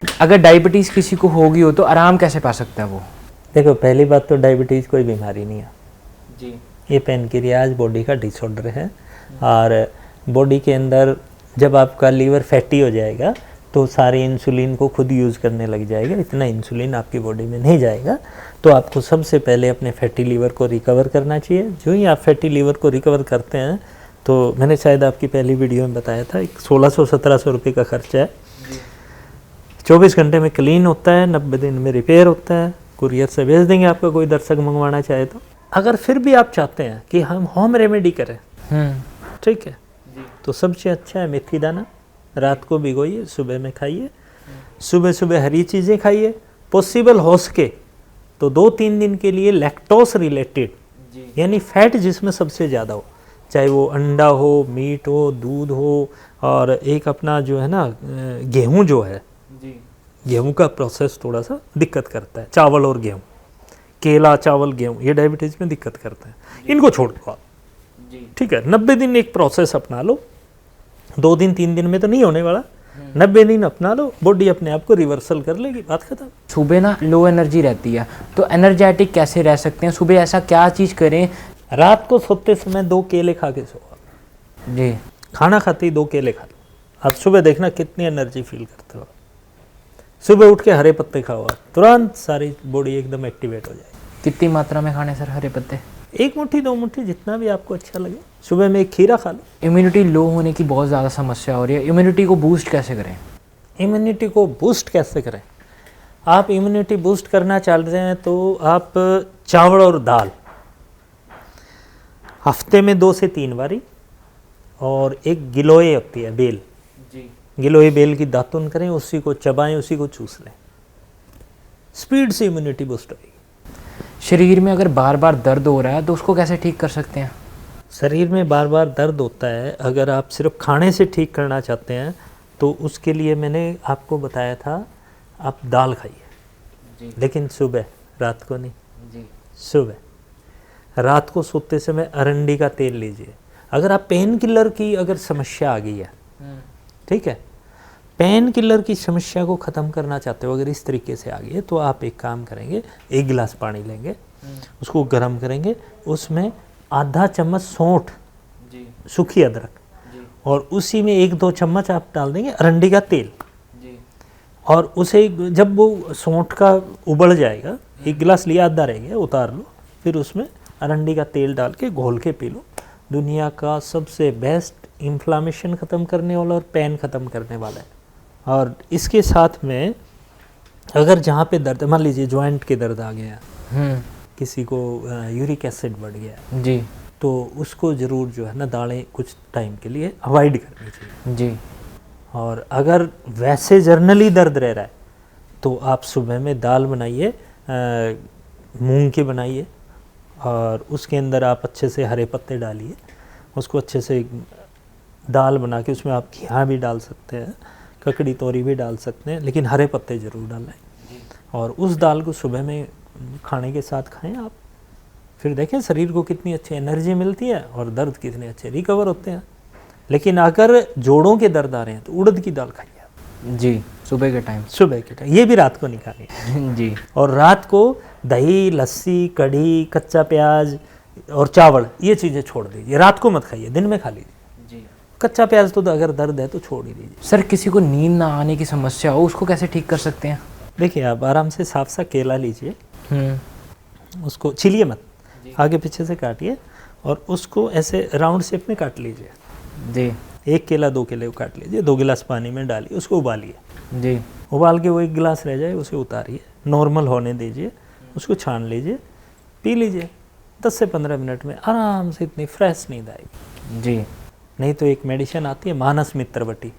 अगर डायबिटीज़ किसी को होगी हो तो आराम कैसे पा सकता है वो? देखो, पहली बात तो डायबिटीज़ कोई बीमारी नहीं है जी। ये पेनक्रियाज बॉडी का डिसऑर्डर है। और बॉडी के अंदर जब आपका लीवर फैटी हो जाएगा तो सारे इंसुलिन को खुद यूज़ करने लग जाएगा, इतना इंसुलिन आपकी बॉडी में नहीं जाएगा। तो आपको सबसे पहले अपने फैटी लीवर को रिकवर करना चाहिए। जो ही आप फैटी लीवर को रिकवर करते हैं तो मैंने शायद आपकी पहली वीडियो में बताया था, 1600-1700 रुपये का खर्चा है। 24 घंटे में क्लीन होता है, 90 दिन में रिपेयर होता है। कुरियर से भेज देंगे आपका, कोई दर्शक मंगवाना चाहे तो। अगर फिर भी आप चाहते हैं कि हम होम रेमेडी करें, ठीक है, तो सबसे अच्छा है मेथी दाना। रात को भिगोइए, सुबह में खाइए। सुबह सुबह हरी चीज़ें खाइए। पॉसिबल हो सके तो 2-3 दिन के लिए लैक्टोस रिलेटेड, यानी फैट जिसमें सबसे ज़्यादा हो, चाहे वो अंडा हो, मीट हो, दूध हो, और एक अपना जो है ना गेहूँ जो है, गेहूँ का प्रोसेस थोड़ा सा दिक्कत करता है। चावल और गेहूँ, केला, चावल, गेहूँ, ये डायबिटीज़ में दिक्कत करता है। इनको छोड़ दो आप, ठीक है। 90 दिन एक प्रोसेस अपना लो। 2 दिन 3 दिन में तो नहीं होने वाला, 90 दिन अपना लो, बॉडी अपने आप को रिवर्सल कर लेगी, बात खत्म। सुबह ना लो एनर्जी रहती है, तो एनर्जेटिक कैसे रह सकते हैं? सुबह ऐसा क्या चीज़ करें? रात को सोते समय 2 केले खा के सो। जी। खाना खाते ही 2 केले खा लो। आप सुबह देखना कितनी एनर्जी फील करते हो। सुबह उठ के हरे पत्ते खाओ, आप तुरंत सारी बॉडी एकदम एक्टिवेट हो जाएगी। कितनी मात्रा में खाने सर हरे पत्ते? 1 मुट्ठी 2 मुट्ठी, जितना भी आपको अच्छा लगे। सुबह में एक खीरा खा लो। इम्यूनिटी लो होने की बहुत ज़्यादा समस्या हो रही है, इम्यूनिटी को बूस्ट कैसे करें? इम्यूनिटी को बूस्ट कैसे करें? आप इम्यूनिटी बूस्ट करना चाह रहे हैं तो आप चावल और दाल हफ्ते में 2 से 3 बारी, और एक गिलोय होती है बेल, गिलोय बेल की दातुन करें, उसी को चबाएं, उसी को चूस लें, स्पीड से इम्यूनिटी बूस्ट होगी। शरीर में अगर बार बार दर्द हो रहा है तो उसको कैसे ठीक कर सकते हैं? शरीर में बार बार दर्द होता है, अगर आप सिर्फ खाने से ठीक करना चाहते हैं तो उसके लिए मैंने आपको बताया था, आप दाल खाइए, लेकिन सुबह, रात को नहीं। सुबह, रात को सोते समय अरंडी का तेल लीजिए। अगर आप पेन किलर की अगर समस्या आ गई है, ठीक है, पेन किलर की समस्या को ख़त्म करना चाहते हो, अगर इस तरीके से आ गई है, तो आप एक काम करेंगे, 1 गिलास पानी लेंगे, उसको गर्म करेंगे, उसमें आधा चम्मच सौंठ, सूखी अदरक, और उसी में 1-2 चम्मच आप डाल देंगे अरंडी का तेल, और उसे जब वो सौंठ का उबल जाएगा, 1 गिलास लिया, आधा रह गया, उतार लो, फिर उसमें अरंडी का तेल डाल के घोल के पी लो। दुनिया का सबसे बेस्ट इन्फ्लामेशन ख़त्म करने वाला और पेन ख़त्म करने वाला है। और इसके साथ में अगर जहाँ पे दर्द, मान लीजिए जॉइंट के दर्द आ गया, किसी को यूरिक एसिड बढ़ गया जी, तो उसको ज़रूर जो है ना दालें कुछ टाइम के लिए अवॉइड करनी चाहिए जी। और अगर वैसे जर्नली दर्द रह रहा है तो आप सुबह में दाल बनाइए, मूंग की बनाइए, और उसके अंदर आप अच्छे से हरे पत्ते डालिए, उसको अच्छे से दाल बना के उसमें आप घिया भी डाल सकते हैं, ककड़ी तोरी भी डाल सकते हैं, लेकिन हरे पत्ते ज़रूर डालें। और उस दाल को सुबह में खाने के साथ खाएं आप, फिर देखें शरीर को कितनी अच्छी एनर्जी मिलती है और दर्द कितने अच्छे रिकवर होते हैं। लेकिन अगर जोड़ों के दर्द आ रहे हैं तो उड़द की दाल खाइए आप जी, सुबह के टाइम। सुबह के टाइम, ये भी रात को नहीं खानी जी। और रात को दही, लस्सी, कढ़ी, कच्चा प्याज और चावल, ये चीज़ें छोड़ दीजिए, रात को मत खाइए, दिन में खा लीजिए जी। कच्चा प्याज तो अगर दर्द है तो छोड़ ही दीजिए। सर, किसी को नींद ना आने की समस्या हो, उसको कैसे ठीक कर सकते हैं? देखिए, आप आराम से साफ सा केला लीजिए, उसको छीलिए मत, आगे पीछे से काटिए और उसको ऐसे राउंड शेप में काट लीजिए जी। 1 केला 2 केले को काट लीजिए, 2 गिलास पानी में डालिए, उसको उबालिए जी। उबाल के वो 1 गिलास रह जाए उसे उतारिए, नॉर्मल होने दीजिए, उसको छान लीजिए, पी लीजिए। 10 से 15 मिनट में आराम से इतनी फ्रेश नींद आएगी जी। नहीं तो एक मेडिसिन आती है मानस मित्रवटी,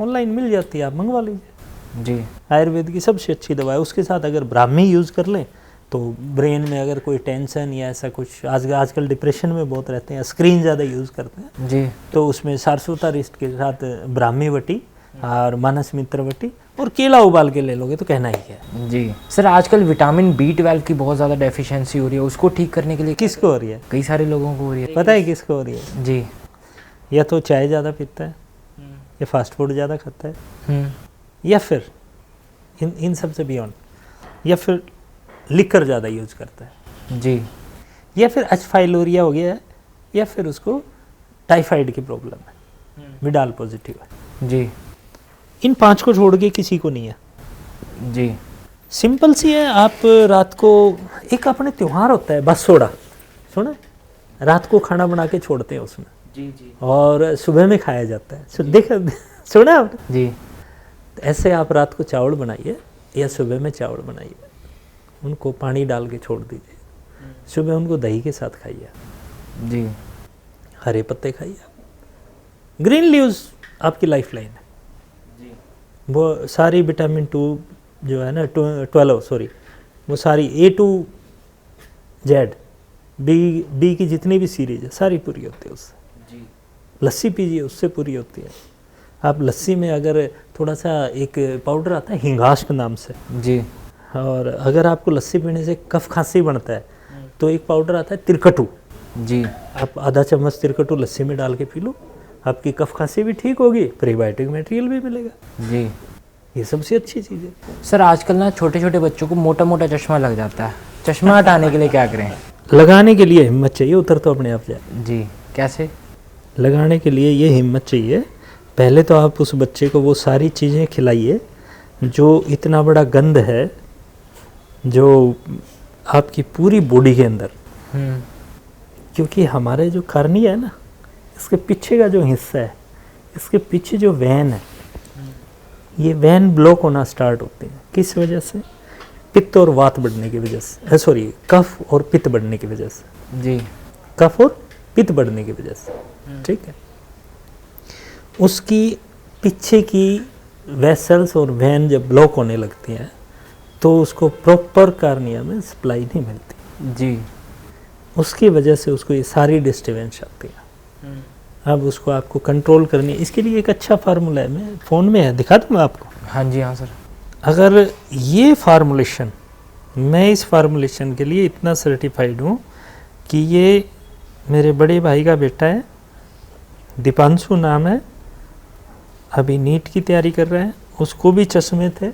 ऑनलाइन मिल जाती है, आप मंगवा लीजिए जी। आयुर्वेद की सबसे अच्छी दवा है। उसके साथ अगर ब्राह्मी यूज़ कर लें तो ब्रेन में अगर कोई टेंशन या ऐसा कुछ, आजकल डिप्रेशन में बहुत रहते हैं, स्क्रीन ज़्यादा यूज़ करते हैं जी, तो उसमें सारस्वता रिस्ट के साथ ब्राह्मी वटी और मानस मित्रवटी और केला उबाल के ले लोगे तो कहना ही है। जी। सर, आजकल विटामिन B12 की बहुत ज़्यादा डेफिशिएंसी हो रही है, उसको ठीक करने के लिए किसको हो रही है? कई सारे लोगों को हो रही है। पता है किसको हो रही है? जी। या तो चाय ज़्यादा पीता है या फास्ट फूड ज़्यादा खाता है या फिर इन सब से बियॉन्ड, या फिर लिकर ज़्यादा यूज करता है जी, या फिर एचफाइलोरिया हो गया है, या फिर उसको टाइफाइड की प्रॉब्लम है, विडाल पॉजिटिव है। जी, इन 5 को छोड़ के किसी को नहीं है। जी, सिंपल सी है। आप रात को एक अपने त्यौहार होता है बसोड़ा, सुना? रात को खाना बना के छोड़ते हैं उसमें, जी, जी, और सुबह में खाया जाता है। देखा, सुना आपने? जी, ऐसे आप रात को चावल बनाइए या सुबह में चावल बनाइए, उनको पानी डाल के छोड़ दीजिए, सुबह उनको दही के साथ खाइए, जी, हरे पत्ते खाइए। ग्रीन लीव्स आपकी लाइफ लाइन है। जी, वो सारी विटामिन 2 जो है ना 12 सॉरी, वो सारी A to Z बी की जितनी भी सीरीज है सारी पूरी होती है उससे। जी, लस्सी पीजिए, उससे पूरी होती है। आप लस्सी में अगर थोड़ा सा एक पाउडर आता है हिंगाश्क नाम से, जी, और अगर आपको लस्सी पीने से कफ खांसी बनता है तो एक पाउडर आता है तिरकटू, जी, आप आधा चम्मच तिरकटू लस्सी में डाल के पी लो, आपकी कफ खांसी भी ठीक होगी, प्रीबायोटिक मटेरियल भी मिलेगा। जी। ये सबसे अच्छी चीज़ है। सर आजकल ना छोटे छोटे बच्चों को मोटा मोटा चश्मा लग जाता है, चश्मा हटाने के लिए क्या करें? लगाने के लिए हिम्मत चाहिए, उतर तो अपने आप जाए। जी, कैसे? लगाने के लिए ये हिम्मत चाहिए। पहले तो आप उस बच्चे को वो सारी चीज़ें खिलाइए जो इतना बड़ा गंद है जो आपकी पूरी बॉडी के अंदर, क्योंकि हमारे जो कार्निया है ना, इसके पीछे का जो हिस्सा है, इसके पीछे जो वैन है, ये वैन ब्लॉक होना स्टार्ट होते हैं। किस वजह से? पित्त और वात बढ़ने की वजह से, सॉरी कफ और पित्त बढ़ने की वजह से। जी, कफ और पित्त बढ़ने की वजह से, ठीक है। उसकी पीछे की वेसल्स और वैन जब ब्लॉक होने लगती हैं तो उसको प्रॉपर कार्निया में सप्लाई नहीं मिलती। जी, उसकी वजह से उसको ये सारी डिस्टर्बेंस आती है। अब उसको आपको कंट्रोल करनी है। इसके लिए एक अच्छा फार्मूला है, मैं फ़ोन में है, दिखा दूँगा आपको। हाँ जी, हाँ सर। अगर ये फार्मूलेशन, मैं इस फार्मूलेशन के लिए इतना सर्टिफाइड हूँ कि ये मेरे बड़े भाई का बेटा है, दीपांशु नाम है, अभी नीट की तैयारी कर रहे हैं, उसको भी चश्मे थे,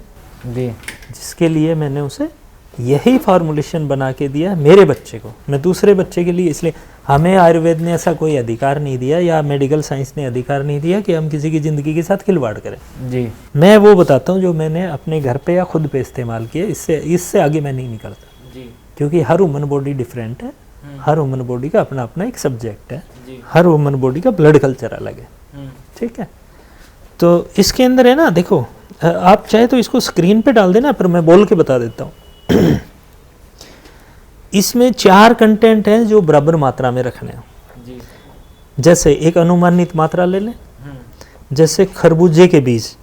जी, जिसके लिए मैंने उसे यही फार्मूलेशन बना के दिया मेरे बच्चे को। मैं दूसरे बच्चे के लिए, इसलिए हमें आयुर्वेद ने ऐसा कोई अधिकार नहीं दिया या मेडिकल साइंस ने अधिकार नहीं दिया कि हम किसी की ज़िंदगी के साथ खिलवाड़ करें। जी, मैं वो बताता हूँ जो मैंने अपने घर पे या खुद पे इस्तेमाल किया, इससे आगे मैं नहीं निकलता। जी, क्योंकि हर ह्यूमन बॉडी डिफरेंट है, हर ह्यूमन बॉडी का अपना अपना एक सब्जेक्ट है, जी, हर ह्यूमन बॉडी का ब्लड कल्चर अलग है, ठीक है। तो इसके अंदर है ना, देखो आप चाहे तो इसको स्क्रीन पे डाल देना, पर मैं बोल के बता देता हूँ। इसमें 4 कंटेंट हैं जो बराबर मात्रा में रखने हैं। जी, जैसे एक अनुमानित मात्रा ले लें, जैसे खरबूजे के बीज,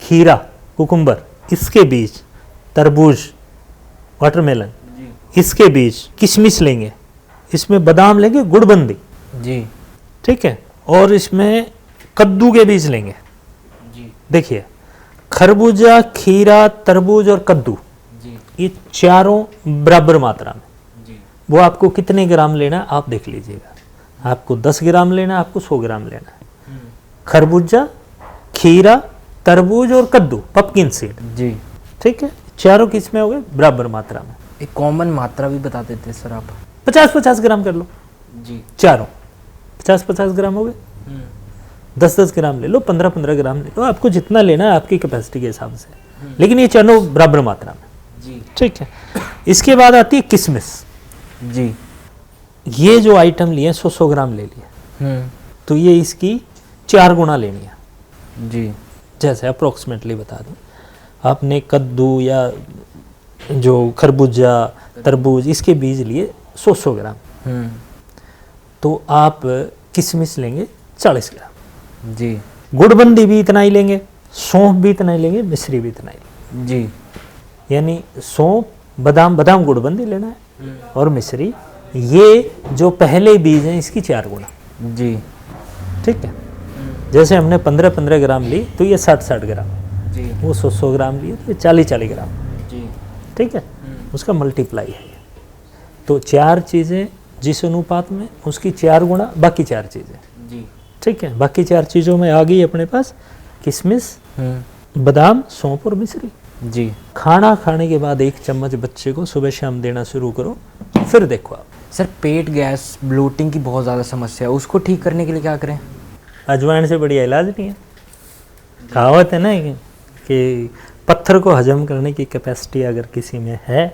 खीरा, कुकुम्बर, इसके बीज, तरबूज, वाटरमेलन, इसके बीज, किशमिश लेंगे, इसमें बादाम लेंगे, गुड़बंदी, जी, ठीक है, और इसमें कद्दू के बीज लेंगे। जी, देखिए खरबूजा, खीरा, तरबूज और कद्दू, जी, ये चारों बराबर मात्रा में। जी, वो आपको कितने ग्राम लेना है आप देख लीजिएगा। आपको 10 ग्राम लेना है, आपको 100 ग्राम लेना है। खरबूजा, खीरा, तरबूज और कद्दू, पम्पकिन सीड, जी। ठीक है, चारों किस में हो गए? बराबर मात्रा में। एक कॉमन मात्रा भी बता देते सर आप। 50-50 ग्राम कर लो, जी, चारों 50-50 ग्राम हो गए। 10-10 ग्राम ले लो, 15-15 ग्राम ले लो, आपको जितना लेना है आपकी कैपेसिटी के हिसाब से, लेकिन ये चारों बराबर मात्रा में, जी, ठीक है। इसके बाद आती है किशमिश। जी, ये जो आइटम लिए 100 ग्राम ले लिए, तो ये इसकी 4 गुना लेनी है। जी, जैसे अप्रोक्सीमेटली बता दूं, आपने कद्दू या जो खरबूजा, तरबूज, इसके बीज लिए 100 ग्राम, तो आप किशमिश लेंगे 40 ग्राम, जी, गुड़बंदी भी इतना ही लेंगे, सौंफ भी इतना ही लेंगे, मिश्री भी इतना ही लेंगे। जी, यानी सौंफ, बादाम गुड़बंदी लेना है, और मिश्री, ये जो पहले बीज हैं इसकी 4 गुना, जी, ठीक है। जैसे हमने 15-15 ग्राम ली तो ये 60-60 ग्राम, जी, वो 100 ग्राम लिए तो ये 40-40 ग्राम, जी, ठीक है, उसका मल्टीप्लाई है। तो 4 चीज़ें जिस अनुपात में, उसकी 4 गुना बाकी 4 चीज़ें, जी, ठीक है। बाकी 4 चीज़ों में आ गई अपने पास किशमिश, बादाम, सौंफ और मिश्री। जी खाना खाने के बाद 1 चम्मच बच्चे को सुबह शाम देना शुरू करो, फिर देखो आप। सर पेट गैस ब्लोटिंग की बहुत ज़्यादा समस्या है, उसको ठीक करने के लिए क्या करें? अजवाइन से बढ़िया इलाज नहीं है। कहावत है ना कि पत्थर को हजम करने की कैपेसिटी अगर किसी में है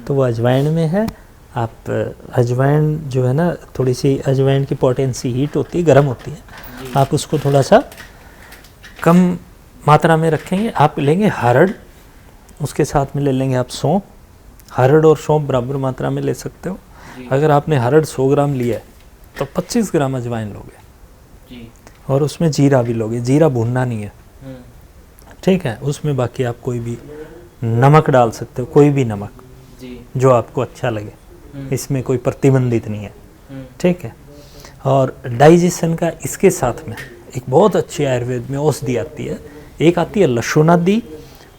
तो वो अजवाइन में है। आप अजवाइन जो है ना, थोड़ी सी अजवाइन की पोटेंसी हीट होती है, गर्म होती है, आप उसको थोड़ा सा कम मात्रा में रखेंगे। आप लेंगे हरड़, उसके साथ में ले लेंगे आप सौंफ। हरड़ और सौंफ बराबर मात्रा में ले सकते हो। अगर आपने हरड़ 100 ग्राम लिया है तो 25 ग्राम अजवाइन लोगे और उसमें जीरा भी लोगे। जीरा भूनना नहीं है, ठीक है। उसमें बाकी आप कोई भी नमक डाल सकते हो, कोई भी नमक जो आपको अच्छा लगे, इसमें कोई प्रतिबंधित नहीं है, ठीक है। और डाइजेशन का इसके साथ में एक बहुत अच्छी आयुर्वेद में औषधि आती है। एक आती है लशुनादि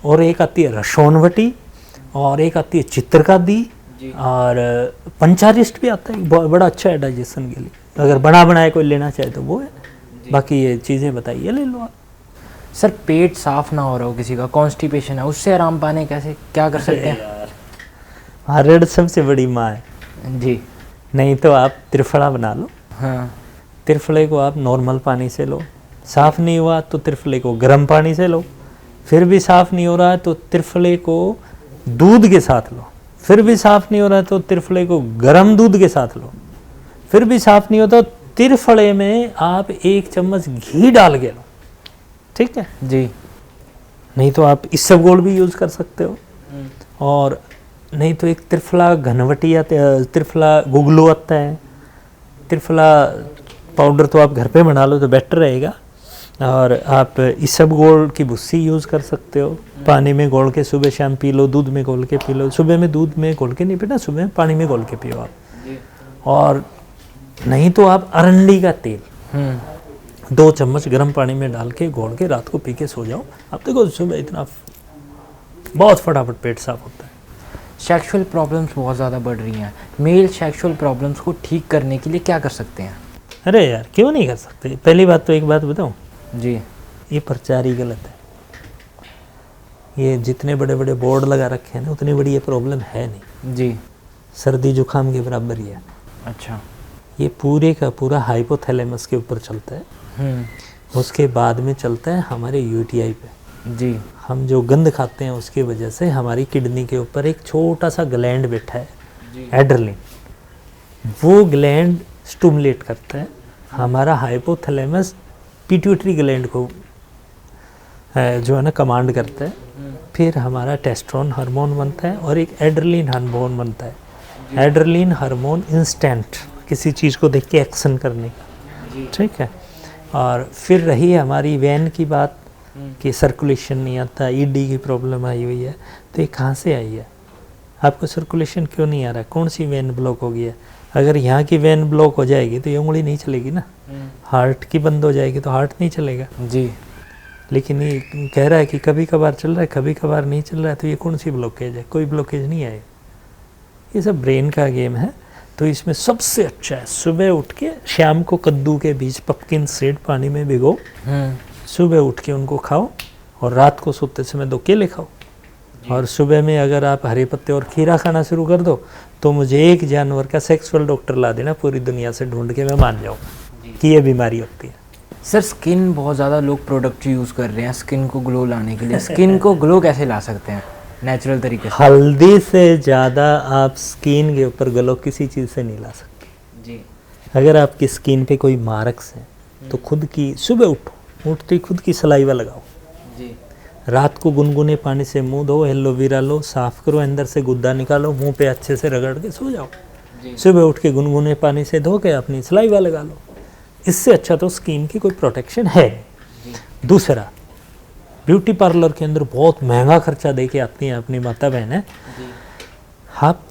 और एक आती है रसोनवटी और एक आती है चित्रकादि और पंचारिष्ट भी आता है, बड़ा अच्छा है डाइजेशन के लिए। अगर बना बनाया कोई लेना चाहे तो वो है। बाकी ये चीज़ें बताइए, ले लो आप। सर पेट साफ ना हो रहा हो किसी का, कॉन्स्टिपेशन है, उससे आराम पाने कैसे, क्या कर सकते हैं? हरड़ सबसे बड़ी माँ है जी। नहीं तो आप त्रिफला बना लो। हाँ त्रिफले को आप नॉर्मल पानी से लो, साफ़ नहीं हुआ तो त्रिफले को गर्म पानी से लो, फिर भी साफ़ नहीं हो रहा है तो त्रिफले को दूध के साथ लो, फिर भी साफ़ नहीं हो रहा है तो त्रिफले को गर्म दूध के साथ लो, फिर भी साफ़ नहीं होता तो त्रिफले में आप 1 चम्मच घी डाल के लो, ठीक है जी। नहीं तो आप इसबगोल भी यूज़ कर सकते हो। और नहीं तो एक त्रिफला घनवटी या त्रिफला गुगलो आता है। त्रिफला पाउडर तो आप घर पे बना लो तो बेटर रहेगा। और आप इसबगोल की भुस्सी यूज़ कर सकते हो, पानी में घोल के सुबह शाम पी लो, दूध में घोल के पी लो। सुबह में दूध में घोल के नहीं पीना, सुबह में पानी में घोल के पियो आप। और नहीं तो आप अरंडी का तेल 2 चम्मच गर्म पानी में डाल के घोल के रात को पी के सो जाओ। आप देखो सुबह इतना बहुत फटाफट पेट साफ होता है। सेक्सुअल प्रॉब्लम्स बहुत ज़्यादा बढ़ रही हैं, मेल सेक्सुअल प्रॉब्लम्स को ठीक करने के लिए क्या कर सकते हैं? अरे यार क्यों नहीं कर सकते। पहली बात तो एक बात बताऊं जी। ये प्रचार ही गलत है। ये जितने बड़े बड़े बोर्ड लगा रखे हैं ना, उतनी बड़ी ये प्रॉब्लम है नहीं जी। सर्दी जुकाम के बराबर ही है। अच्छा। ये पूरे का पूरा हाइपोथैलेमस के ऊपर चलता है, उसके बाद में चलता है हमारे यूटीआई पे। जी। हम जो गंद खाते हैं उसकी वजह से हमारी किडनी के ऊपर एक छोटा सा ग्लैंड बैठा है, एड्रेनलिन। वो ग्लैंड स्टिमुलेट करता है हमारा हाइपोथैलेमस, पिट्यूटरी ग्लैंड को जो है ना कमांड करता है। फिर हमारा टेस्टोस्टेरोन हार्मोन बनता है और एक एड्रेनलिन हार्मोन बनता है। एड्रेनलिन हार्मोन इंस्टेंट किसी चीज़ को देख के एक्शन करने का, ठीक है। और फिर रही हमारी वेन की बात कि सर्कुलेशन नहीं आता, ईडी की प्रॉब्लम आई हुई है, तो ये कहाँ से आई है? आपको सर्कुलेशन क्यों नहीं आ रहा है? कौन सी वेन ब्लॉक हो गई है? अगर यहाँ की वेन ब्लॉक हो जाएगी तो ये उंगली नहीं चलेगी ना। हार्ट की बंद हो जाएगी तो हार्ट नहीं चलेगा जी। लेकिन ये कह रहा है कि कभी कभार चल रहा है, कभी कभार नहीं चल रहा है, तो ये कौन सी ब्लॉकेज है? कोई ब्लॉकेज नहीं है, ये सब ब्रेन का गेम है। तो इसमें सबसे अच्छा है सुबह उठ के शाम को कद्दू के बीज, पम्पकिन सीड पानी में भिगो, सुबह उठ के उनको खाओ और रात को सोते समय 2 केले खाओ। और सुबह में अगर आप हरे पत्ते और खीरा खाना शुरू कर दो तो मुझे एक जानवर का सेक्सुअल डॉक्टर ला देना पूरी दुनिया से ढूंढ के, मैं मान जाऊँ कि ये बीमारी होती है। सर स्किन बहुत ज़्यादा लोग प्रोडक्ट यूज़ कर रहे हैं स्किन को ग्लो लाने के लिए, स्किन को ग्लो कैसे ला सकते हैं नेचुरल तरीके से? हल्दी से ज़्यादा आप स्किन के ऊपर ग्लो किसी चीज़ से नहीं ला सकते जी। अगर आपकी स्किन पे कोई मार्क्स है तो खुद की सुबह उठो, उठते ही खुद की सलाइवा लगाओ जी। रात को गुनगुने पानी से मुंह धो, एलोवेरा लो, साफ करो, अंदर से गुद्दा निकालो, मुंह पे अच्छे से रगड़ के सो जाओ। सुबह उठ के गुनगुने पानी से धो के अपनी सलाइवा लगा लो। इससे अच्छा तो स्किन की कोई प्रोटेक्शन है। दूसरा, ब्यूटी पार्लर के अंदर बहुत महंगा खर्चा दे के आती हैं अपनी माता बहनें। आप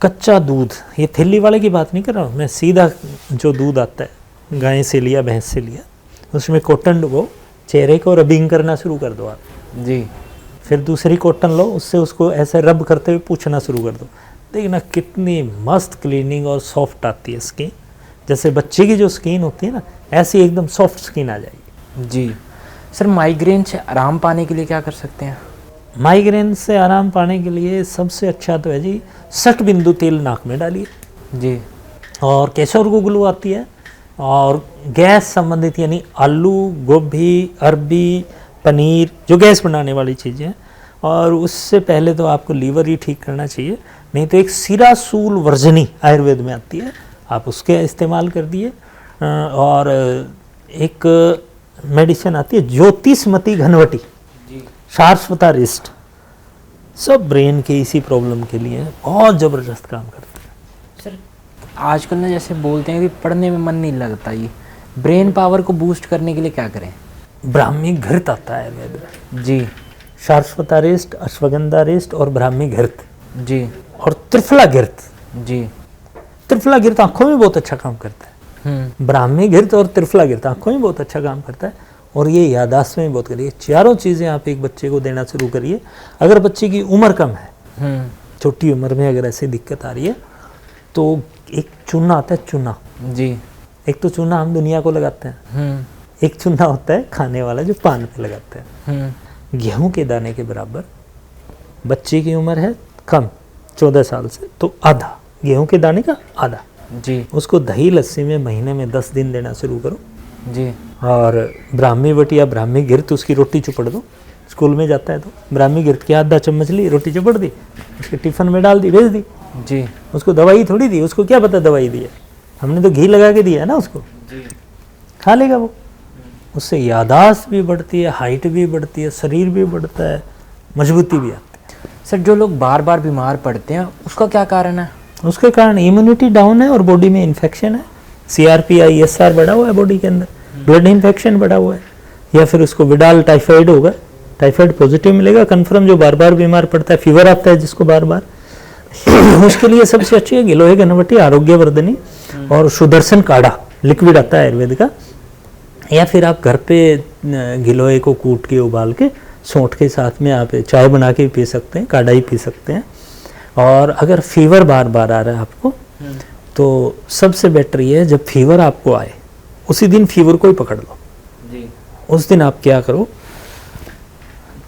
कच्चा दूध, ये थैली वाले की बात नहीं कर रहा हूँ मैं, सीधा जो दूध आता है गाय से लिया, भैंस से लिया, उसमें कॉटन डुबो, चेहरे को रबिंग करना शुरू कर दो आप जी। फिर दूसरी कॉटन लो, उससे उसको ऐसे रब करते हुए पूछना शुरू कर दो। देखना कितनी मस्त क्लीनिंग और सॉफ्ट आती है स्किन। जैसे बच्चे की जो स्किन होती है ना, ऐसी एकदम सॉफ्ट स्किन आ जाएगी। जी। सर माइग्रेन से आराम पाने के लिए क्या कर सकते हैं? माइग्रेन से आराम पाने के लिए सबसे अच्छा तो है जी 60 बिंदु तेल नाक में डालिए जी। और केसर को ग्लो आती है। और गैस संबंधित यानी आलू, गोभी, अरबी, पनीर जो गैस बनाने वाली चीज़ें हैं, और उससे पहले तो आपको लीवर ही ठीक करना चाहिए, नहीं तो एक सिरासूल वर्जनी आयुर्वेद में आती है, आप उसके इस्तेमाल कर दिए। और एक मेडिसिन आती है ज्योतिषमती घनवटी, शाश्वता रिस्ट, सब ब्रेन के इसी प्रॉब्लम के लिए बहुत ज़बरदस्त काम करते हैं। सर आजकल ना जैसे बोलते हैं कि पढ़ने में मन नहीं लगता, ये ब्रेन पावर को बूस्ट करने के लिए क्या करें? ब्राह्मी घृत आता है आयुर्वेद में जी शाश्वता रिस्ट, अश्वगंधा रिस्ट और ब्राह्मी घृत जी और त्रिफला घृत। जी। त्रिफला घृत आंखों में बहुत अच्छा काम करता है। ब्राह्मी घृत और त्रिफला घृत आंखों में बहुत अच्छा काम करता है, और ये याददाश्त में बहुत करिए। चारों चीज़ें आप एक बच्चे को देना शुरू करिए। अगर बच्चे की उम्र कम है, छोटी उम्र में अगर ऐसी दिक्कत आ रही है, तो एक चूना आता है, चूना जी। एक तो चूना हम दुनिया को लगाते हैं, एक चूना होता है खाने वाला जो पान पे लगाते हैं। गेहूं के दाने के बराबर बच्चे की उम्र है कम 14 साल से, तो आधा गेहूं के दाने का आधा जी। उसको दही लस्सी में महीने में 10 दिन देना शुरू करो जी। और ब्राह्मी बटी या ब्राह्मी घृत उसकी रोटी चुपड़ दो। स्कूल में जाता है तो ब्राह्मी घृत की आधा चम्मच ली, रोटी चुपड़ दी, उसके टिफिन में डाल दी, भेज दी जी। उसको दवाई थोड़ी दी, उसको क्या पता दवाई दी है, हमने तो घी लगा के दिया है ना उसको, खा लेगा वो। उससे याददाश्त भी बढ़ती है, हाइट भी बढ़ती है, शरीर भी बढ़ता है, मजबूती भी आती है। सर जो लोग बार बार बीमार पड़ते हैं उसका क्या कारण है? उसके कारण इम्यूनिटी डाउन है और बॉडी में इन्फेक्शन है, CRP ISR बढ़ा हुआ है बॉडी के अंदर, ब्लड इन्फेक्शन बढ़ा हुआ है, या फिर उसको विडाल टाइफाइड होगा, टाइफाइड पॉजिटिव मिलेगा कन्फर्म, जो बार बार बीमार पड़ता है, फीवर आता है जिसको बार बार उसके लिए सबसे अच्छी है गिलोय घनवटी आरोग्यवर्धनी और सुदर्शन काढ़ा लिक्विड आता है आयुर्वेद का, या फिर आप घर पे गिलोय को कूट के उबाल के सौंठ के साथ में आप चाय बना के पी सकते हैं, काढ़ा ही पी सकते हैं। और अगर फीवर बार बार आ रहा है आपको, तो सबसे बेटर ये है जब फीवर आपको आए उसी दिन फीवर को ही पकड़ लो जी। उस दिन आप क्या करो,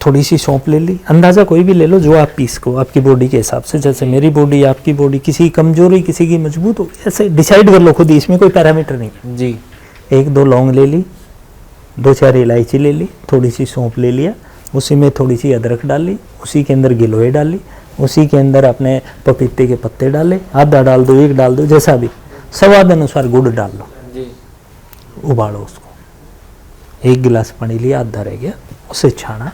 थोड़ी सी सौंफ ले ली, अंदाज़ा कोई भी ले लो जो आप पी सको आपकी बॉडी के हिसाब से, जैसे मेरी बॉडी आपकी बॉडी, किसी की कमजोरी किसी की मजबूत हो, ऐसे डिसाइड कर लो खुद ही, इसमें कोई पैरामीटर नहीं जी। 1-2 लौंग ले ली, 2-4 इलायची ले ली, थोड़ी सी सौंफ ले लिया, उसी में थोड़ी सी अदरक डाल ली, उसी के अंदर गिलोय डाल ली, उसी के अंदर अपने पपीते के पत्ते डाले, आधा डाल दो, 1 डाल दो, जैसा भी, स्वाद अनुसार गुड़ डाल लो जी। उबालो उसको, 1 गिलास पानी लिया, आधा रह गया, उसे छाना,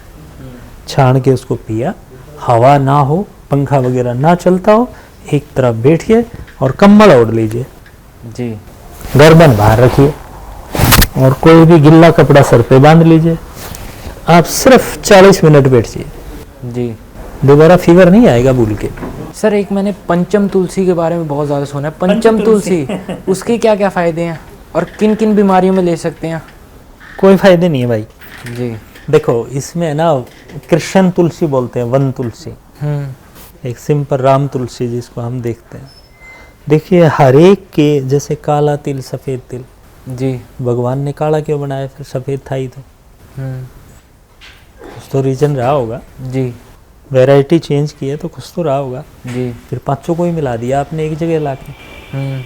छान के उसको पिया। हवा ना हो, पंखा वगैरह ना चलता हो, एक तरफ बैठिए और कंबल ओढ़ लीजिए जी। गर्दन बाहर रखिए और कोई भी गिल्ला कपड़ा सर पे बांध लीजिए। आप सिर्फ 40 मिनट बैठिए, जी। दोबारा फीवर नहीं आएगा भूल के। सर एक मैंने पंचम तुलसी के बारे में बहुत ज़्यादा सुना है, पंचम तुलसी उसके क्या क्या फ़ायदे हैं और किन किन बीमारियों में ले सकते हैं? कोई फायदे नहीं है भाई। जी। देखो इसमें ना कृष्ण तुलसी बोलते हैं, वन तुलसी, एक सिंपल राम तुलसी जिसको हम देखते हैं। देखिए हर एक के, जैसे काला तिल सफ़ेद तिल, जी। भगवान ने काला क्यों बनाया, फिर सफ़ेद था ही तो, कुछ तो रीजन रहा होगा जी। वैरायटी चेंज की है तो कुछ तो रहा होगा। जी। फिर 5 को ही मिला दिया आपने एक जगह ला के।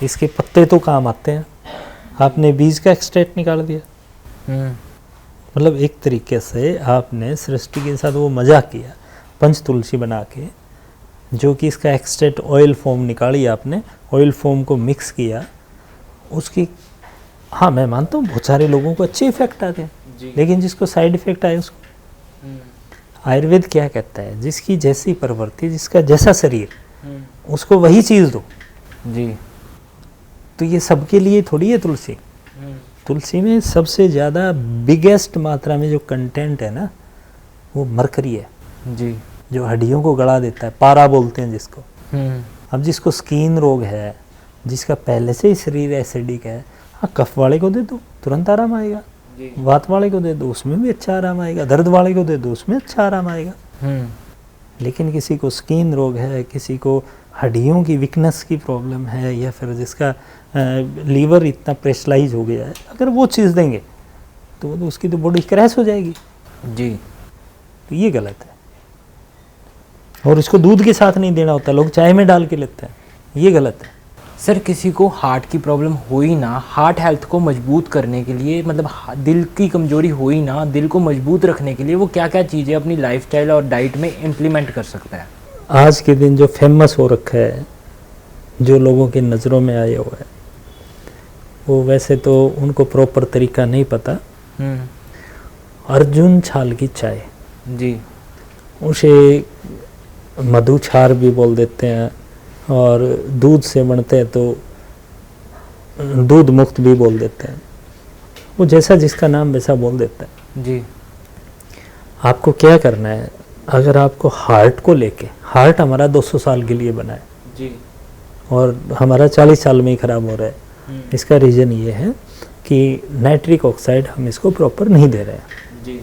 इसके पत्ते तो काम आते हैं, आपने बीज का एक्सट्रैक्ट निकाल दिया। मतलब एक तरीके से आपने सृष्टि के साथ वो मजाक किया, पंच तुलसी बना के, जो कि इसका एक्सट्रैक्ट ऑयल फॉर्म निकाली आपने, ऑयल फॉर्म को मिक्स किया उसकी। हाँ मैं मानता हूँ बहुत सारे लोगों को अच्छे इफेक्ट आते हैं, लेकिन जिसको साइड इफेक्ट आए उसको, आयुर्वेद क्या कहता है, जिसकी जैसी प्रवृत्ति, जिसका जैसा शरीर, उसको वही चीज़ दो जी। तो ये सबके लिए थोड़ी है तुलसी। तुलसी में सबसे ज़्यादा बिगेस्ट मात्रा में जो कंटेंट है ना, वो मरकरी है जी, जो हड्डियों को गला देता है, पारा बोलते हैं जिसको। अब जिसको स्किन रोग है, जिसका पहले से ही शरीर एसिडिक है, हाँ कफ वाले को दे दो तुरंत आराम आएगा, वात वाले को दे दो उसमें भी अच्छा आराम आएगा, दर्द वाले को दे दो उसमें अच्छा आराम आएगा। लेकिन किसी को स्किन रोग है, किसी को हड्डियों की वीकनेस की प्रॉब्लम है, या फिर जिसका लीवर इतना प्रेशराइज हो गया है, अगर वो चीज़ देंगे तो उसकी तो बॉडी क्रैश हो जाएगी। जी। तो ये गलत है। और इसको दूध के साथ नहीं देना होता, लोग चाय में डाल के लेते हैं, ये गलत है। सर किसी को हार्ट की प्रॉब्लम हो ही ना, हार्ट हेल्थ को मजबूत करने के लिए, मतलब दिल की कमजोरी हो ही ना, दिल को मजबूत रखने के लिए वो क्या क्या चीज़ें अपनी लाइफस्टाइल और डाइट में इम्प्लीमेंट कर सकता है? आज के दिन जो फेमस हो रखा है, जो लोगों की नज़रों में आया हुआ है, वो वैसे तो उनको प्रॉपर तरीका नहीं पता। अर्जुन छाल की चाय, जी, उसे मधुछार भी बोल देते हैं, और दूध से बनते हैं तो दूध मुक्त भी बोल देते हैं। वो जैसा जिसका नाम वैसा बोल देता है। जी। आपको क्या करना है, अगर आपको हार्ट को लेके, हार्ट हमारा 200 साल के लिए बना है जी, और हमारा 40 साल में ही ख़राब हो रहा है। इसका रीज़न ये है कि नाइट्रिक ऑक्साइड हम इसको प्रॉपर नहीं दे रहे हैं। जी।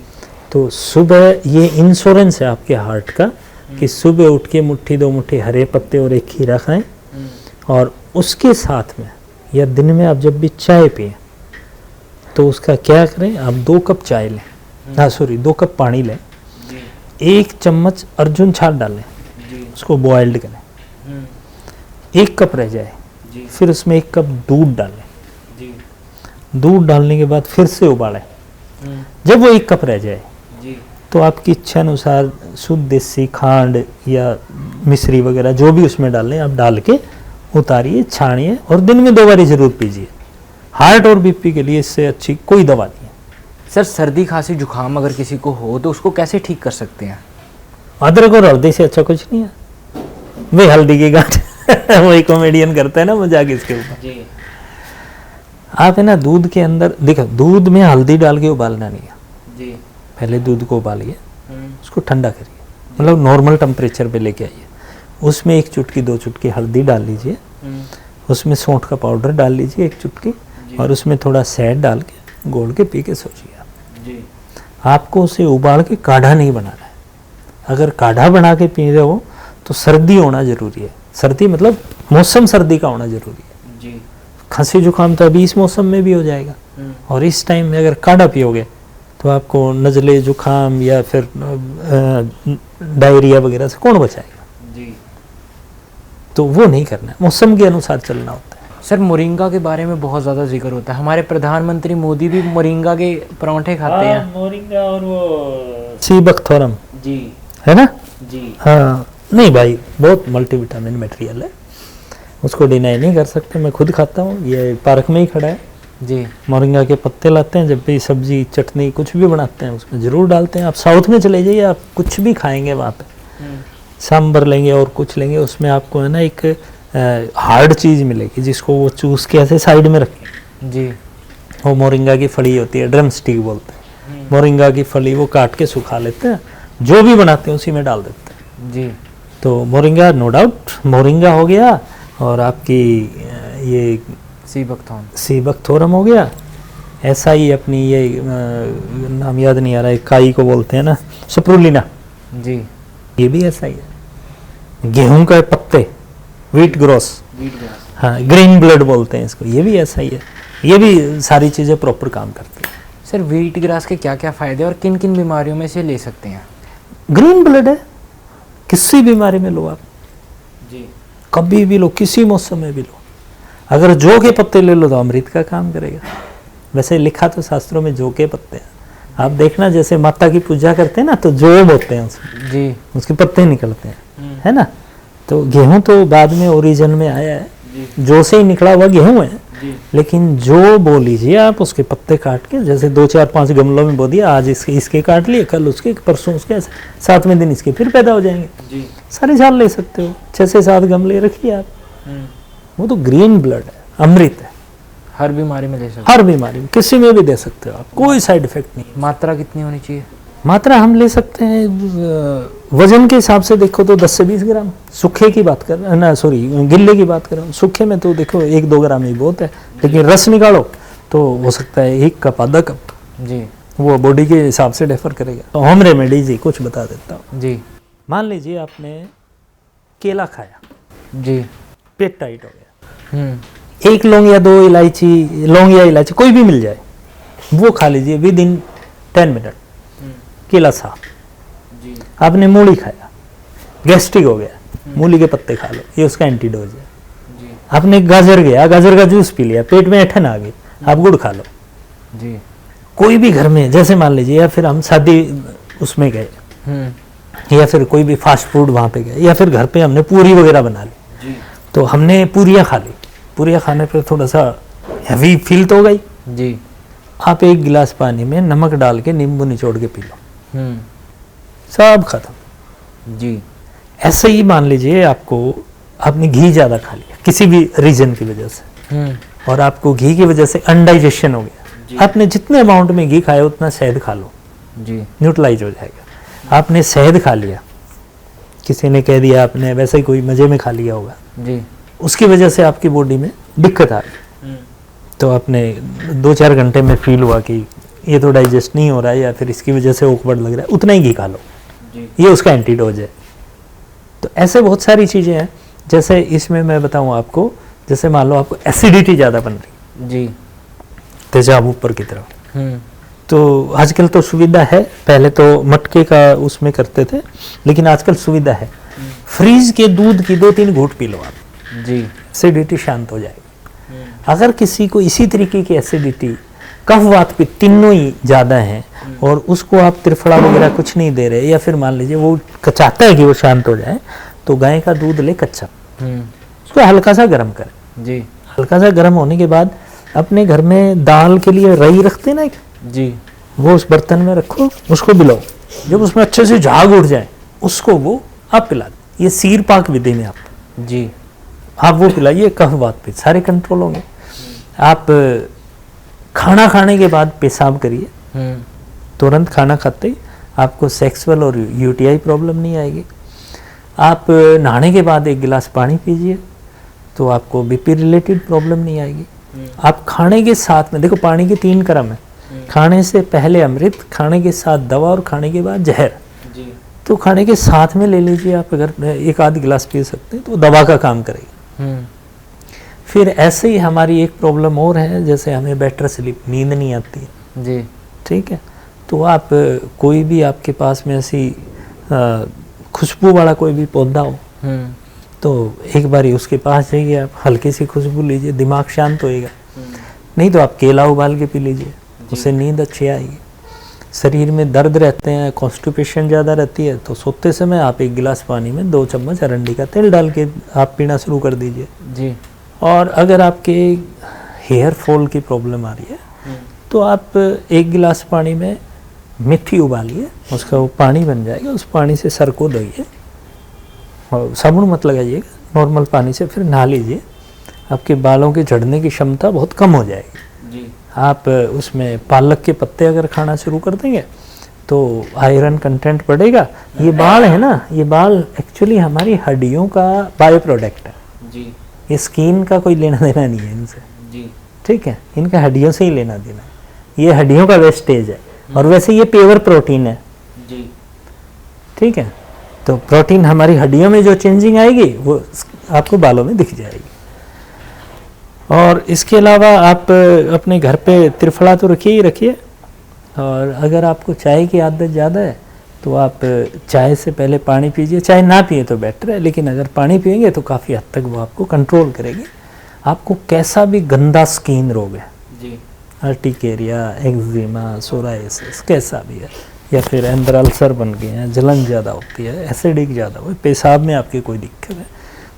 तो सुबह ये इंश्योरेंस है आपके हार्ट का कि सुबह उठ के मुट्ठी 2 मुट्ठी हरे पत्ते और एक खीरा खाएं, और उसके साथ में या दिन में आप जब भी चाय पिए तो उसका क्या करें, आप 2 कप चाय लें, 2 कप पानी लें, 1 चम्मच अर्जुन छाल डालें, उसको बॉइल्ड करें, 1 कप रह जाए, फिर उसमें 1 कप दूध डालें, दूध डालने के बाद फिर से उबालें। जब वो 1 कप रह जाए तो आपकी इच्छा अनुसार शुद्ध देसी खांड या मिश्री वगैरह जो भी उसमें डालें, आप डाल के उतारिए, छानिए, और दिन में 2 बार ज़रूर पीजिए। हार्ट और बीपी के लिए इससे अच्छी कोई दवा नहीं है। सर सर्दी खांसी जुकाम अगर किसी को हो तो उसको कैसे ठीक कर सकते हैं? अदरक और हल्दी से अच्छा कुछ नहीं है। वे हल्दी की गांठ वही कॉमेडियन करता है ना मजाक इसके ऊपर। जी। आप है ना दूध के अंदर देखो, दूध में हल्दी डाल के उबालना नहीं है। जी। पहले दूध को उबालिए, उसको ठंडा करिए, मतलब नॉर्मल टेम्परेचर पे लेके आइए, उसमें 1 चुटकी 2 चुटकी हल्दी डाल लीजिए, उसमें सौंठ का पाउडर डाल लीजिए 1 चुटकी, और उसमें थोड़ा शहद डाल के घोल के पी के सोचिए आप। आपको उसे उबाल के काढ़ा नहीं बनाना है। अगर काढ़ा बना के पी रहे हो तो सर्दी होना जरूरी है। सर्दी मतलब मौसम सर्दी का होना जरूरी है। जी। खांसी जुकाम तो अभी इस मौसम में भी हो जाएगा, और इस टाइम में अगर काढ़ा पियोगे तो आपको नज़ले जुकाम या फिर डायरिया वगैरह से कौन बचाएगा? जी। तो वो नहीं करना है, मौसम के अनुसार चलना होता है। सर मोरिंगा के बारे में बहुत ज़्यादा जिक्र होता है, हमारे प्रधानमंत्री मोदी भी मोरिंगा के परांठे खाते हैं। मोरिंगा और वो सीबकथोरम, जी, है ना? जी। हाँ, नहीं भाई, बहुत मल्टीविटामिन मटेरियल है, उसको डिनाई नहीं कर सकते। मैं खुद खाता हूँ, ये पार्क में ही खड़ा है। जी। मोरिंगा के पत्ते लाते हैं, जब भी सब्जी चटनी कुछ भी बनाते हैं उसमें ज़रूर डालते हैं। आप साउथ में चले जाइए, आप कुछ भी खाएंगे वहाँ पे, सांभर लेंगे और कुछ लेंगे, उसमें आपको है ना एक हार्ड चीज़ मिलेगी जिसको वो चूस के ऐसे साइड में रखें। जी। वो मोरिंगा की फली होती है, ड्रम स्टिक बोलते हैं। मोरिंगा की फली वो काट के सुखा लेते हैं, जो भी बनाते हैं उसी में डाल देते हैं। जी। तो मोरिंगा, नो डाउट मोरिंगा हो गया, और आपकी ये सीबकथोरम हो गया। ऐसा ही अपनी ये नाम याद नहीं आ रहा है, काई को बोलते हैं ना, स्प्रुलिना। जी। ये भी ऐसा ही है। गेहूं का पत्ते, व्हीट ग्रोस, हाँ, ग्रीन ब्लड बोलते हैं इसको, ये भी ऐसा ही है। ये भी सारी चीज़ें प्रॉपर काम करती हैं। सर व्हीट ग्रास के क्या क्या फ़ायदे और किन किन बीमारियों में से ले सकते हैं? ग्रीन ब्लड है, किसी बीमारी में लो आप, जी, कभी भी लो, किसी मौसम में भी लो। अगर जौ के पत्ते ले लो तो अमृत का काम करेगा। वैसे लिखा तो शास्त्रों में जौ के पत्ते हैं, आप देखना जैसे माता की पूजा करते हैं ना तो जौ बोते हैं उसमें, जी, उसके पत्ते निकलते हैं, है ना। तो गेहूं तो बाद में ओरिजिन में आया है, जौ से ही निकला हुआ गेहूं है, लेकिन जो बो लीजिए आप, उसके पत्ते काट के, जैसे 2 4 5 गमलों में बो दिया, आज इसके काट लिए, कल उसके, परसों उसके, 7वें दिन इसके फिर पैदा हो जाएंगे। जी। सारे साल ले सकते हो, 6 से 7 गमले रखिए आप। वो तो ग्रीन ब्लड है, अमृत है, हर बीमारी में ले सकते हर बीमारी में, किसी में भी दे सकते हो आप, कोई साइड इफेक्ट नहीं। मात्रा कितनी होनी चाहिए? मात्रा हम ले सकते हैं वजन के हिसाब से, देखो तो 10 से 20 ग्राम। सूखे की बात कर ना, सॉरी गिल्ले की बात कर रहा हूँ। सूखे में तो देखो 1-2 ग्राम ही बहुत है, लेकिन रस निकालो तो हो सकता है 1 कप, आधा कप। जी। वो बॉडी के हिसाब से डिफर करेगा। तो होम रेमेडी जी कुछ बता देता हूँ। जी। मान लीजिए आपने केला खाया, जी, पेट टाइट हो गया, 1 लौंग या 2 इलायची, लौंग या इलायची कोई भी मिल जाए, वो खा लीजिए विद इन 10 मिनट, केला साफ। जी आपने मूली खाया, गैस्ट्रिक हो गया, मूली के पत्ते खा लो, ये उसका एंटीडोज है। जी आपने गाजर गया, गाजर का जूस पी लिया, पेट में ऐठन आ गई, आप गुड़ खा लो। जी कोई भी घर में, जैसे मान लीजिए, या फिर हम शादी उसमें गए, या फिर कोई भी फास्ट फूड वहाँ पे गए, या फिर घर पे हमने पूरी वगैरह बना ली, जी तो हमने पूरियाँ खा ली, पूरियाँ खाने पे थोड़ा सा हैवी फील तो हो गई। जी आप 1 गिलास पानी में नमक डाल के नींबू निचोड़ के पी लो, सब खत्म। जी ऐसे ही मान लीजिए आपने घी ज़्यादा खा लिया किसी भी रीजन की वजह से, और आपको घी की वजह से अनडाइजेशन हो गया, आपने जितने अमाउंट में घी खाया उतना शहद खा लो, जी न्यूट्रलाइज हो जाएगा। आपने शहद खा लिया, किसी ने कह दिया आपने वैसे ही कोई मज़े में खा लिया होगा, जी उसकी वजह से आपकी बॉडी में दिक्कत आ गई, तो आपने 2-4 घंटे में फील हुआ कि ये तो डाइजेस्ट नहीं हो रहा है, या फिर इसकी वजह से ऑकवर्ड लग रहा है, उतना ही घी खा लो, ये उसका एंटीडोज है। तो ऐसे बहुत सारी चीज़ें हैं। जैसे इसमें मैं बताऊं आपको, जैसे मान लो आपको एसिडिटी ज़्यादा बन रही, जी तेजाब ऊपर की तरफ, तो आजकल तो सुविधा है, पहले तो मटके का उसमें करते थे, लेकिन आजकल सुविधा है, फ्रीज के दूध की 2-3 घूंट पी लो आप, जी एसिडिटी शांत हो जाएगी। अगर किसी को इसी तरीके की एसिडिटी, कफ, वात, पित्त तीनों ही ज़्यादा हैं, और उसको आप त्रिफला वगैरह कुछ नहीं दे रहे, या फिर मान लीजिए वो चाहता है कि वो शांत हो जाए, तो गाय का दूध ले कच्चा, उसको हल्का सा गर्म करें। जी हल्का सा गर्म होने के बाद अपने घर में दाल के लिए रई रखते ना, जी वो उस बर्तन में रखो, उसको पिलाओ, जब उसमें अच्छे से झाग उठ जाए उसको वो आप पिला दें। ये सीर पाक विधि में जी आप वो पिलाइए, कफ, वात, पित्त सारे कंट्रोल होंगे। आप खाना खाने के बाद पेशाब करिए, तुरंत खाना खाते ही आपको सेक्सुअल और यूटीआई प्रॉब्लम नहीं आएगी। आप नहाने के बाद 1 गिलास पानी पीजिए, तो आपको बीपी रिलेटेड प्रॉब्लम नहीं आएगी। आप खाने के साथ में, देखो पानी के 3 क्रम है, खाने से पहले अमृत, खाने के साथ दवा, और खाने के बाद जहर। जी तो खाने के साथ में ले लीजिए आप, अगर 1-8 गिलास पी सकते हैं तो दवा का काम करेगी। फिर ऐसे ही हमारी एक प्रॉब्लम और है, जैसे हमें बेटर स्लीप, नींद नहीं आती है, जी ठीक है, तो आप कोई भी आपके पास में ऐसी खुशबू वाला कोई भी पौधा हो, तो एक बारी उसके पास जाइए, आप हल्की सी खुशबू लीजिए, दिमाग शांत होएगा। नहीं तो आप केला उबाल के पी लीजिए, उससे नींद अच्छी आएगी। शरीर में दर्द रहते हैं, कॉन्स्टिपेशन ज़्यादा रहती है, तो सोते समय आप 1 गिलास पानी में 2 चम्मच अरंडी का तेल डाल के आप पीना शुरू कर दीजिए। जी और अगर आपके हेयर फॉल की प्रॉब्लम आ रही है, तो आप 1 गिलास पानी में मेथी उबालिए, उसका वो पानी बन जाएगा, उस पानी से सर को धोइए, और साबुन मत लगाइएगा, नॉर्मल पानी से फिर नहा लीजिए, आपके बालों के झड़ने की क्षमता बहुत कम हो जाएगी। जी आप उसमें पालक के पत्ते अगर खाना शुरू कर देंगे तो आयरन कंटेंट बढ़ेगा। ये बाल है ना, ये बाल एक्चुअली हमारी हड्डियों का बायो प्रोडक्ट है, जी ये स्किन का कोई लेना देना नहीं है इनसे, जी ठीक है, इनका हड्डियों से ही लेना देना है, ये हड्डियों का वेस्टेज है, और वैसे ये प्योर प्रोटीन है, जी ठीक है, तो प्रोटीन हमारी हड्डियों में जो चेंजिंग आएगी वो आपको बालों में दिख जाएगी। और इसके अलावा आप अपने घर पे त्रिफला तो रखिए ही रखिए, और अगर आपको चाय की आदत ज़्यादा है तो आप चाय से पहले पानी पीजिए, चाय ना पिए तो बेटर है, लेकिन अगर पानी पिएंगे तो काफ़ी हद तक वो आपको कंट्रोल करेगी। आपको कैसा भी गंदा स्किन रोग है, जी अर्टिकेरिया, एक्जिमा, सोराइसिस, कैसा भी है, या फिर अंदर अल्सर बन गए हैं, जलन ज़्यादा होती है, एसिडिक ज़्यादा हो, पेशाब में आपकी कोई दिक्कत है,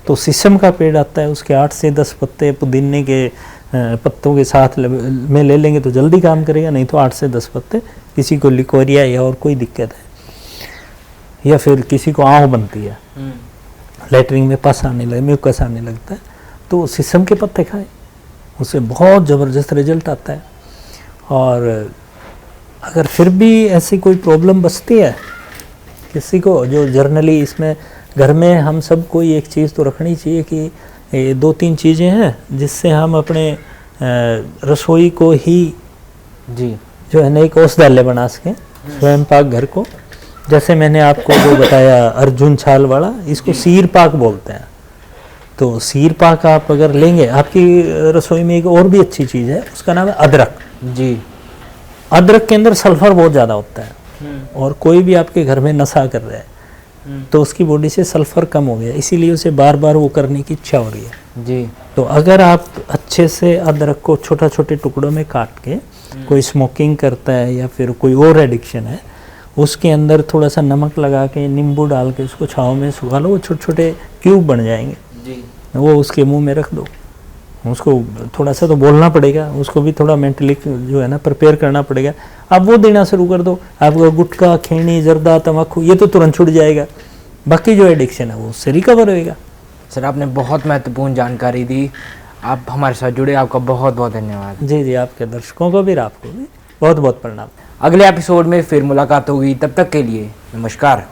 तो शीशम का पेड़ आता है, उसके 8 से 10 पत्ते पुदीने के पत्तों के साथ में ले लेंगे तो जल्दी काम करेगा। नहीं तो 8 से 10 पत्ते, किसी को लिकोरिया या और कोई दिक्कत है, या फिर किसी को आँव बनती है, लेटरिन में पस आने लगे, म्यूकस आने लगता है, तो शीशम के पत्ते खाएं, उससे बहुत ज़बरदस्त रिजल्ट आता है। और अगर फिर भी ऐसी कोई प्रॉब्लम बचती है किसी को, जो जर्नली इसमें घर में हम सबको एक चीज़ तो रखनी चाहिए कि ये 2-3 चीज़ें हैं जिससे हम अपने रसोई को ही जी जो है ना एक औषधालय बना सकें, स्वयं पाक घर को। जैसे मैंने आपको जो बताया अर्जुन छाल वाला, इसको सीर पाक बोलते हैं। तो सीर पाक आप अगर लेंगे, आपकी रसोई में एक और भी अच्छी चीज़ है, उसका नाम है अदरक। जी अदरक के अंदर सल्फर बहुत ज़्यादा होता है, और कोई भी आपके घर में नशा कर रहा है तो उसकी बॉडी से सल्फर कम हो गया, इसीलिए उसे बार बार वो करने की इच्छा हो रही है जी। तो अगर आप अच्छे से अदरक को छोटा छोटे टुकड़ों में काट के, कोई स्मोकिंग करता है या फिर कोई और एडिक्शन है, उसके अंदर थोड़ा सा नमक लगा के, नींबू डाल के उसको छाँव में सुखा लो, वो छोटे छोटे क्यूब बन जाएंगे जी। वो उसके मुंह में रख दो। उसको थोड़ा सा तो बोलना पड़ेगा, उसको भी थोड़ा मेंटली जो है ना प्रिपेयर करना पड़ेगा। आप वो देना शुरू कर दो, आपका गुटखा, खैनी, जर्दा, तम्बाकू ये तो तुरंत छूट जाएगा, बाकी जो एडिक्शन है वो उससे रिकवर होएगा। सर आपने बहुत महत्वपूर्ण जानकारी दी, आप हमारे साथ जुड़े, आपका बहुत बहुत धन्यवाद। जी जी, आपके दर्शकों को भी आपको भी बहुत बहुत प्रणाम। अगले एपिसोड में फिर मुलाकात होगी, तब तक के लिए नमस्कार।